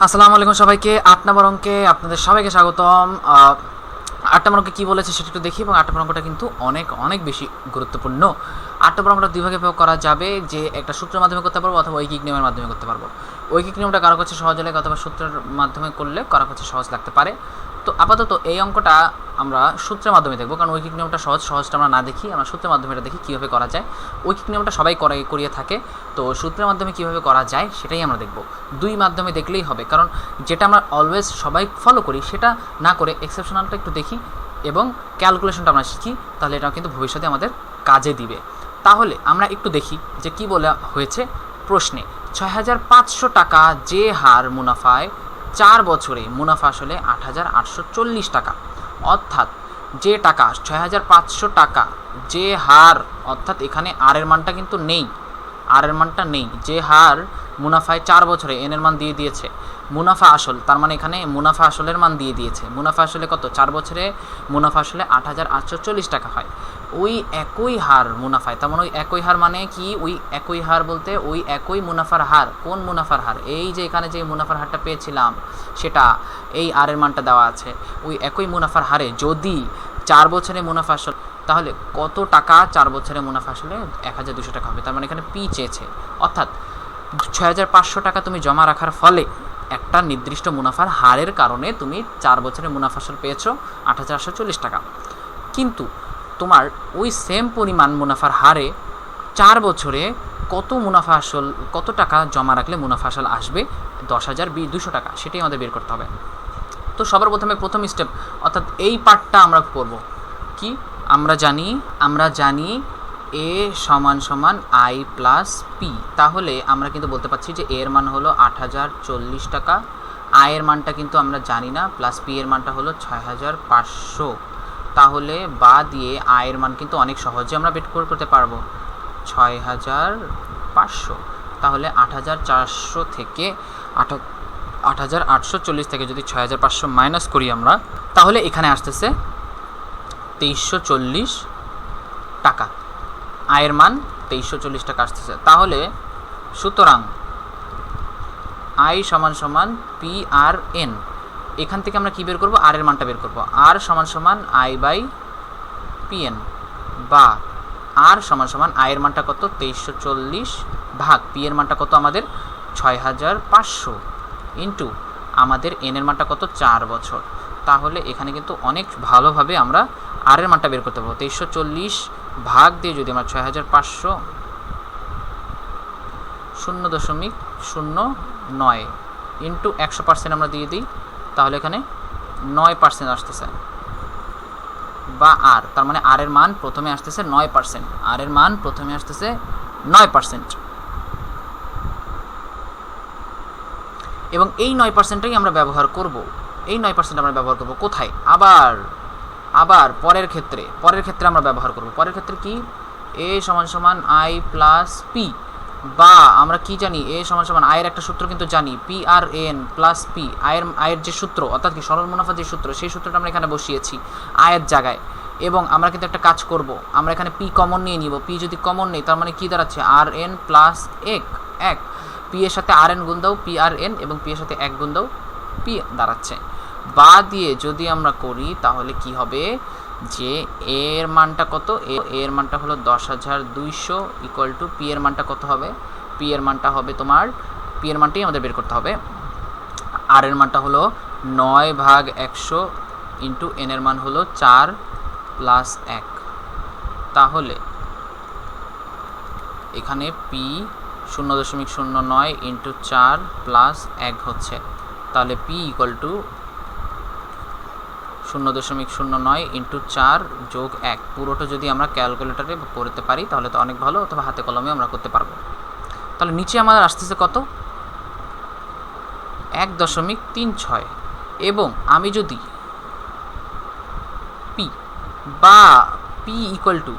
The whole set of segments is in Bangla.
আসসালামু আলাইকুম সবাইকে। ৮ নম্বর অঙ্কে আপনাদের সবাইকে স্বাগতম। ৮ নম্বর অঙ্কে কী বলেছে সেটা একটু দেখি, এবং ৮ নম্বর অঙ্কটা কিন্তু অনেক অনেক বেশি গুরুত্বপূর্ণ। ৮ নম্বর অঙ্কটা দুই ভাগে প্রয়োগ করা যাবে, যে একটা সূত্রের মাধ্যমে করতে পারবো অথবা ঐকিক নিয়মের মাধ্যমে করতে পারবো। ঐকিক নিয়মটা কারো কাছে সহজ লাগে, অথবা সূত্রের মাধ্যমে করলে কারো কাছে সহজ লাগতে পারে। তো আপাতত এই অঙ্কটা আমরা সূত্রের মাধ্যমে দেখবো, কারণ ঐকিক নিয়মটা সহজটা আমরা না দেখি, আমরা সূত্রের মাধ্যমে এটা দেখি কীভাবে করা যায়। ঐকিক নিয়মটা সবাই করিয়ে থাকে, তো সূত্রের মাধ্যমে কীভাবে করা যায় সেটাই আমরা দেখব। দুই মাধ্যমে দেখলেই হবে, কারণ যেটা আমরা অলওয়েজ সবাই ফলো করি সেটা না করে এক্সেপশনালটা একটু দেখি এবং ক্যালকুলেশনটা আমরা শিখি, তাহলে এটা কিন্তু ভবিষ্যতে আমাদের কাজে দিবে। তাহলে আমরা একটু দেখি যে কী বলা হয়েছে প্রশ্নে। ৬৫০০ টাকা যে হার মুনাফায় 4 বছরে মুনাফা আসলে ৮৮৪০ টাকা, অর্থাৎ যে টাকা ৬৫০০ টাকা যে হার, অর্থাৎ এখানে আর এর মানটা কিন্তু নেই, আর এর মানটা নেই, যে হার মুনাফায় 4 বছরে এন এর মান দিয়ে দিয়েছে, মুনাফা আসল, তার মানে এখানে মুনাফা আসলের মান দিয়ে দিয়েছে। মুনাফা আসলে কত? 4 বছরে মুনাফা আসলে ৮৮৪০ টাকা হয়। ওই একই হার মুনাফায়, তার মানে ওই একই হার মানে কি? ওই একই হার বলতে ওই একই মুনাফার হার। কোন মুনাফার হার? এই যে এখানে যে মুনাফার হারটা পেয়েছিলাম সেটা, এই আর এর মানটা দেওয়া আছে, ওই একই মুনাফার হারে যদি 4 বছরে মুনাফা আসল, তাহলে কত টাকা 4 বছরে মুনাফা আসলে ১২০০ টাকা হবে। তার মানে এখানে পি চেয়েছে, অর্থাৎ ৬৫০০ টাকা তুমি জমা রাখার ফলে একটা নির্দিষ্ট মুনাফার হারের কারণে তুমি 4 বছরে মুনাফা আসল পেয়েছো ৮৮৪০ টাকা। কিন্তু তোমার ওই সেম পরিমাণ মুনাফার হারে 4 বছরে কত মুনাফা আসল, কত টাকা জমা রাখলে মুনাফা আসল আসবে ১০,২০০ টাকা, সেটাই আমাদের বের করতে হবে। তো সবার প্রথমে প্রথম স্টেপ, অর্থাৎ এই পার্টটা আমরা করব কি? আমরা জানি এ সমান সমান আই প্লাস পি। তাহলে আমরা কিন্তু বলতে পারছি যে এর মান হলো ৮০৪০ টাকা, আয়ের মানটা কিন্তু আমরা জানি না, প্লাস পি এর মানটা হলো ৬৫০০। তাহলে বা দিয়ে আয়ের মান কিন্তু অনেক সহজে আমরা বের করতে পারবো ৬৫০০। তাহলে ৮৪০০ থেকে ৮৮৪০ থেকে যদি ৬৫০০ মাইনাস করি আমরা, তাহলে এখানে আসতেছে ২৩৪০ টাকা। আয়ের মান ২৩৪০ টাকা আসতেছে। তাহলে সুতরাং আই সমান সমান পি আর এন, এখান থেকে আমরা কি বের করব? আর এর মানটা বের করব। আর সমান সমান আই বাই পি এন, বা আর সমান সমান আয়ের মানটা কত? ২৩৪০ ভাগ পি এর মানটা কত আমাদের? ৬৫০০ ইন্টু আমাদের এন এর মানটা কত? 4 বছর। তাহলে এখানে কিন্তু অনেক ভালোভাবে আমরা আর এর মানটা বের করতে পারবো। ২৩৪০ ভাগ দিয়ে যদি আমরা ৬৫০০ 0.09 ইন্টু ১০০% আমরা দিয়ে দিই, তাহলে এখানে 9% আসতেছে, বা আর, তার মানে আর এর মান প্রথমে আসতেছে 9%, আর এর মান প্রথমে আসতেছে 9%, এবং এই 9%টাই আমরা ব্যবহার করব। এই 9% আমরা ব্যবহার করব কোথায়? আবার পরের ক্ষেত্রে আমরা ব্যবহার করব। পরের ক্ষেত্রে কি? এ সমান সমান আই প্লাস পি, বা আমরা কি জানি? এ সমান সমান আয়ের একটা সূত্র কিন্তু জানি, P R N plus P. আয়ের যে সূত্র, অর্থাৎ কি সরল মুনাফা যে সূত্র, সেই সূত্রটা আমরা এখানে বসিয়েছি আয়ের জায়গায়। এবং আমরা কিন্তু একটা কাজ করব, আমরা এখানে পি কমন নিয়ে নিব। পি যদি কমন নেই, তার মানে কি দাঁড়াচ্ছে? আর এন প্লাস এক। পি এর সাথে আর এন গুণ দাও, পি আর এন, এবং পি এর সাথে 1 গুণ দাও, পি দাঁড়াচ্ছে। বা দিয়ে যদি আমরা করি তাহলে কি হবে? যে এর মানটা কত? এর মানটা হলো ১০,২০০ ইকুয়াল টু পি এর মানটা কত হবে? পি এর মানটা হবে তোমার, পি এর মানটাই আমাদের বের করতে হবে। আর এর মানটা হলো 9/১০০ ইন্টু এন এর মান হলো 4 প্লাস 1। তাহলে এখানে পি 0.09 ইন্টু 4 প্লাস 1 হচ্ছে, তাহলে পি ইকুয়াল টু 0.09 ইন্টু 4 যোগ 1। পুরোটা যদি আমরা ক্যালকুলেটারে করতে পারি তাহলে তো অনেক ভালো, অথবা হাতে কলমে আমরা করতে পারবো। তাহলে নিচে আমাদের আসতেছে কত? 1.36, এবং আমি যদি পি বা পি ইকুয়াল টু,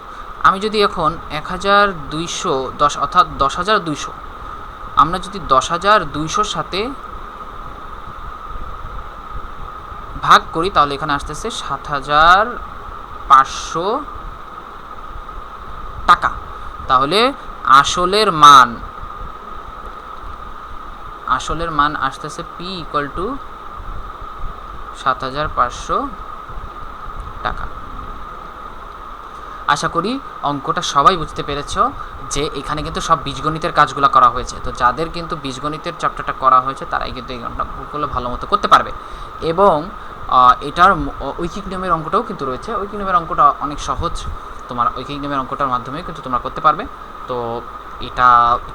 আমি যদি এখন ১২১০ অর্থাৎ ১০,২০০, আমরা যদি ১০,২০০ সাথে ভাগ করি, তাহলে এখানে আসতেছে ৭৫০০ টাকা। তাহলে আসলের মান আসলের মান আসতেছে পি ইকুয়াল টু 7,500 টাকা। আশা করি অঙ্কটা সবাই বুঝতে পেরেছ যে এখানে কিন্তু সব বীজগণিতের কাজগুলো করা হয়েছে। তো যাদের কিন্তু বীজগণিতের চ্যাপ্টারটা করা হয়েছে তারাই কিন্তু এই অঙ্কগুলো ভালো মতো করতে পারবে। এবং এটার ঐকিক নিয়মের অঙ্কটাও কিন্তু রয়েছে। ঐকিক নিয়মের অঙ্কটা অনেক সহজ, তোমার ঐকিক নিয়মের অঙ্কটার মাধ্যমে কিন্তু তোমরা করতে পারবে। তো এটা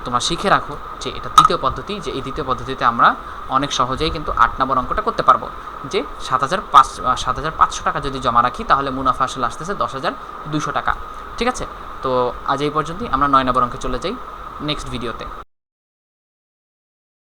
তোমরা শিখে রাখো যে এটা দ্বিতীয় পদ্ধতি, যে এই দ্বিতীয় পদ্ধতিতে আমরা অনেক সহজেই কিন্তু 8 নম্বর অঙ্কটা করতে পারবো। যে 7,500 টাকা যদি জমা রাখি তাহলে মুনাফা আসলে আসতেছে 10,200 টাকা। ঠিক আছে, তো আজ এই পর্যন্তই। আমরা 9 নম্বর অঙ্কে চলে যাই নেক্সট ভিডিওতে।